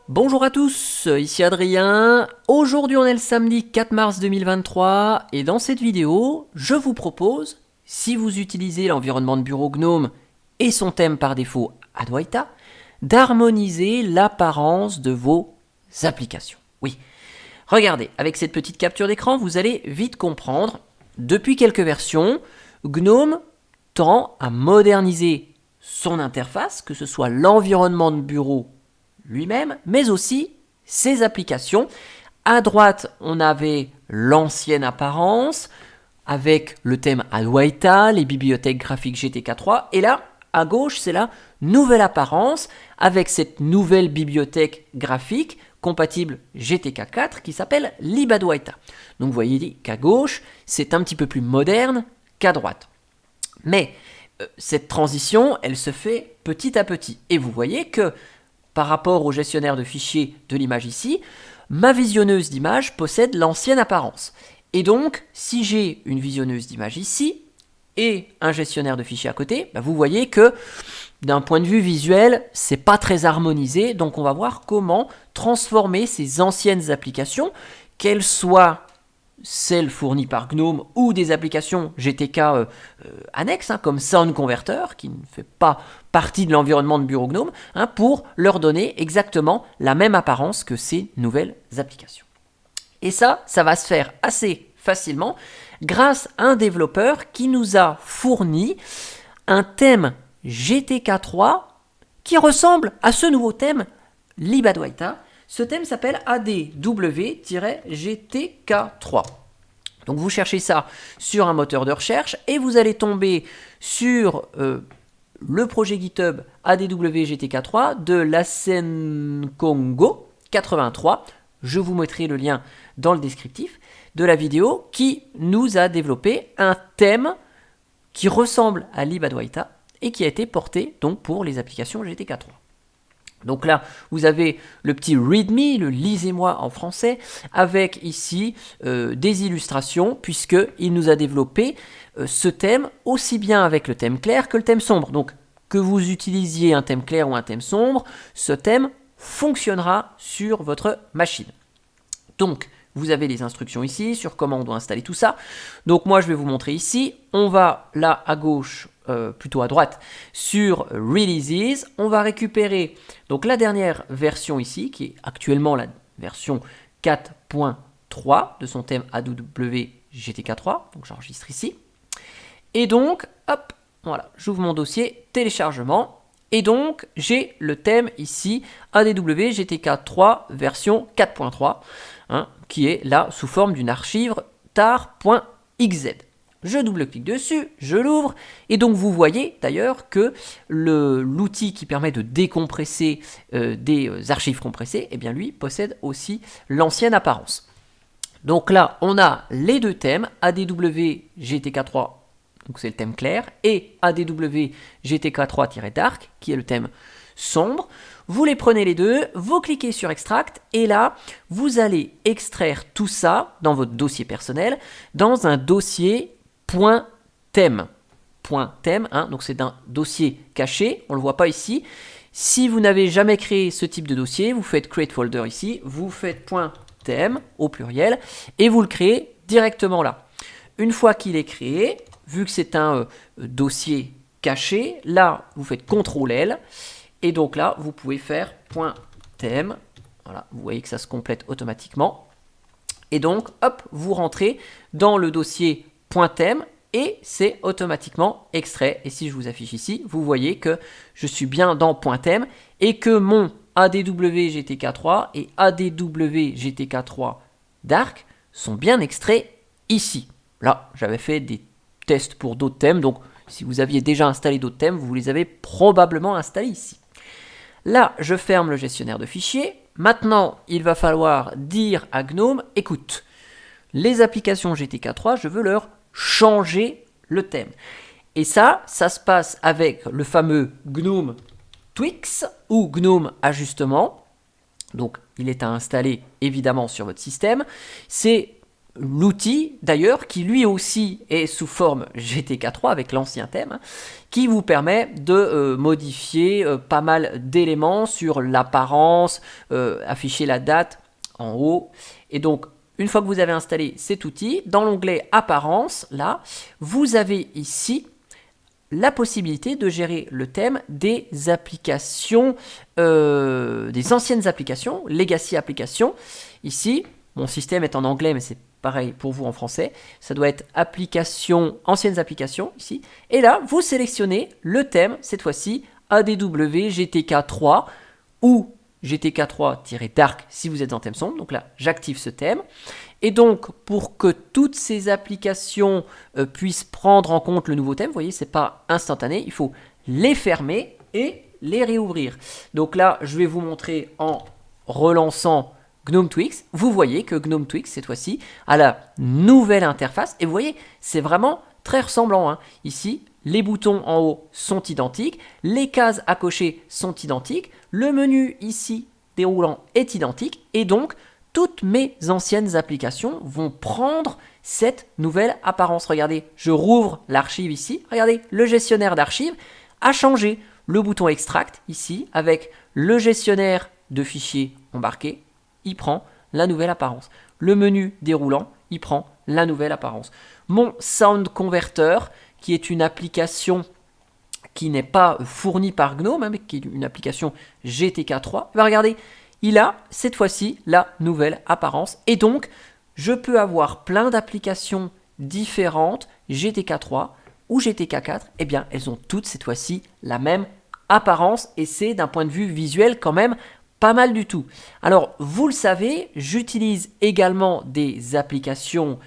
Bonjour à tous, ici Adrien. Aujourd'hui on est le samedi 4 mars 2023 et dans cette vidéo, je vous propose, si vous utilisez l'environnement de bureau GNOME et son thème par défaut Adwaita, d'harmoniser l'apparence de vos applications. Oui, regardez, avec cette petite capture d'écran, vous allez vite comprendre. Depuis quelques versions, GNOME tend à moderniser son interface, que ce soit l'environnement de bureau lui-même, mais aussi ses applications. À droite, on avait l'ancienne apparence, avec le thème Adwaita, les bibliothèques graphiques GTK3, et là, à gauche, c'est la nouvelle apparence, avec cette nouvelle bibliothèque graphique compatible GTK4 qui s'appelle libadwaita. Donc vous voyez qu'à gauche, c'est un petit peu plus moderne qu'à droite. Mais cette transition, elle se fait petit à petit. Et vous voyez que par rapport au gestionnaire de fichiers de l'image ici, ma visionneuse d'image possède l'ancienne apparence. Et donc, si j'ai une visionneuse d'image ici et un gestionnaire de fichiers à côté, vous voyez que d'un point de vue visuel, c'est pas très harmonisé. Donc, on va voir comment transformer ces anciennes applications, qu'elles soient celles fournies par GNOME ou des applications GTK annexes, comme Sound Converter, qui ne fait pas partie de l'environnement de bureau GNOME, pour leur donner exactement la même apparence que ces nouvelles applications. Et ça va se faire assez facilement grâce à un développeur qui nous a fourni un thème GTK3 qui ressemble à ce nouveau thème libadwaita. Ce thème s'appelle ADW-GTK3. Donc vous cherchez ça sur un moteur de recherche et vous allez tomber sur le projet GitHub ADW-GTK3 de Lasenkongo 83. Je vous mettrai le lien dans le descriptif de la vidéo qui nous a développé un thème qui ressemble à libadwaita et qui a été porté donc pour les applications GTK3. Donc là, vous avez le petit README, le lisez-moi en français, avec ici des illustrations, puisqu'il nous a développé ce thème aussi bien avec le thème clair que le thème sombre. Donc, que vous utilisiez un thème clair ou un thème sombre, ce thème fonctionnera sur votre machine. Donc, vous avez les instructions ici sur comment on doit installer tout ça. Donc moi, je vais vous montrer ici. On va là à gauche, plutôt à droite, sur Releases. On va récupérer donc la dernière version ici, qui est actuellement la version 4.3 de son thème ADW-GTK3. Donc j'enregistre ici. Et donc, hop, voilà, j'ouvre mon dossier téléchargement. Et donc, j'ai le thème ici, ADW-GTK3 version 4.3, qui est là sous forme d'une archive tar.xz. Je double-clique dessus, je l'ouvre, et donc vous voyez d'ailleurs que l'outil qui permet de décompresser des archives compressées, eh bien lui possède aussi l'ancienne apparence. Donc là, on a les deux thèmes, ADW-GTK3, donc c'est le thème clair, et ADW-GTK3-Dark, qui est le thème sombre. Vous les prenez les deux, vous cliquez sur Extract, et là, vous allez extraire tout ça dans votre dossier personnel, dans un dossier .thème. .thème, donc c'est un dossier caché, on ne le voit pas ici. Si vous n'avez jamais créé ce type de dossier, vous faites Create Folder ici, vous faites .thème au pluriel, et vous le créez directement là. Une fois qu'il est créé, vu que c'est un dossier caché, là, vous faites CTRL-L, et donc là, vous pouvez faire .thème. Voilà, vous voyez que ça se complète automatiquement. Et donc, hop, vous rentrez dans le dossier .thème et c'est automatiquement extrait. Et si je vous affiche ici, vous voyez que je suis bien dans .thème et que mon ADW-GTK3 et ADW-GTK3 Dark sont bien extraits ici. Là, j'avais fait des tests pour d'autres thèmes, donc si vous aviez déjà installé d'autres thèmes, vous les avez probablement installés ici. Là, je ferme le gestionnaire de fichiers. Maintenant, il va falloir dire à GNOME, écoute, les applications GTK3, je veux leur changer le thème. Et ça se passe avec le fameux GNOME Tweaks ou GNOME Ajustement. Donc, il est à installer évidemment sur votre système. C'est l'outil d'ailleurs qui lui aussi est sous forme GTK3 avec l'ancien thème, qui vous permet de modifier pas mal d'éléments sur l'apparence, afficher la date en haut. Et donc une fois que vous avez installé cet outil, dans l'onglet apparence, là, vous avez ici la possibilité de gérer le thème des applications, des anciennes applications, legacy applications. Ici, mon système est en anglais, mais c'est pareil pour vous en français. Ça doit être applications, anciennes applications, ici. Et là, vous sélectionnez le thème, cette fois-ci, ADW GTK3 ou GTK3-Dark si vous êtes en thème sombre. Donc là, j'active ce thème. Et donc, pour que toutes ces applications puissent prendre en compte le nouveau thème, vous voyez, c'est pas instantané, il faut les fermer et les réouvrir. Donc là, je vais vous montrer en relançant GNOME Twix. Vous voyez que GNOME Twix, cette fois-ci, a la nouvelle interface. Et vous voyez, c'est vraiment très ressemblant, hein. Ici, les boutons en haut sont identiques, les cases à cocher sont identiques, le menu ici déroulant est identique, et donc toutes mes anciennes applications vont prendre cette nouvelle apparence. Regardez, je rouvre l'archive ici, regardez, le gestionnaire d'archives a changé. Le bouton extract ici, avec le gestionnaire de fichiers embarqué, il prend la nouvelle apparence. Le menu déroulant, il prend la nouvelle apparence. Mon Sound Converter, qui est une application qui n'est pas fournie par GNOME, mais qui est une application GTK3. Regardez, il a cette fois-ci la nouvelle apparence. Et donc, je peux avoir plein d'applications différentes, GTK3 ou GTK4. Eh bien, elles ont toutes cette fois-ci la même apparence. Et c'est d'un point de vue visuel quand même pas mal du tout. Alors, vous le savez, j'utilise également des applications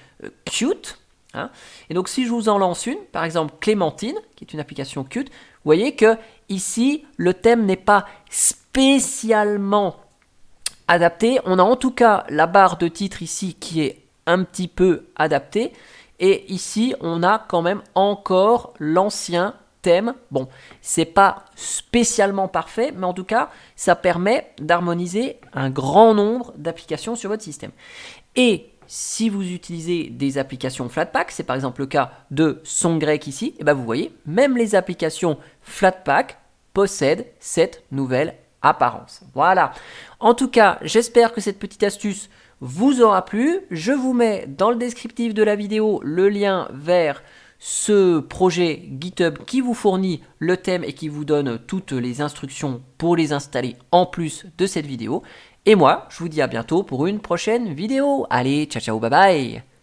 Qt. Hein. Et donc si je vous en lance une, par exemple Clémentine, qui est une application Qt, vous voyez que ici le thème n'est pas spécialement adapté. On a en tout cas la barre de titre ici qui est un petit peu adaptée. Et ici on a quand même encore l'ancien thème. Bon, c'est pas spécialement parfait, mais en tout cas ça permet d'harmoniser un grand nombre d'applications sur votre système. Et si vous utilisez des applications Flatpak, c'est par exemple le cas de SongGrek ici, et bien vous voyez, même les applications Flatpak possèdent cette nouvelle apparence. Voilà. En tout cas, j'espère que cette petite astuce vous aura plu. Je vous mets dans le descriptif de la vidéo le lien vers ce projet GitHub qui vous fournit le thème et qui vous donne toutes les instructions pour les installer en plus de cette vidéo. Et moi, je vous dis à bientôt pour une prochaine vidéo. Allez, ciao ciao, bye bye.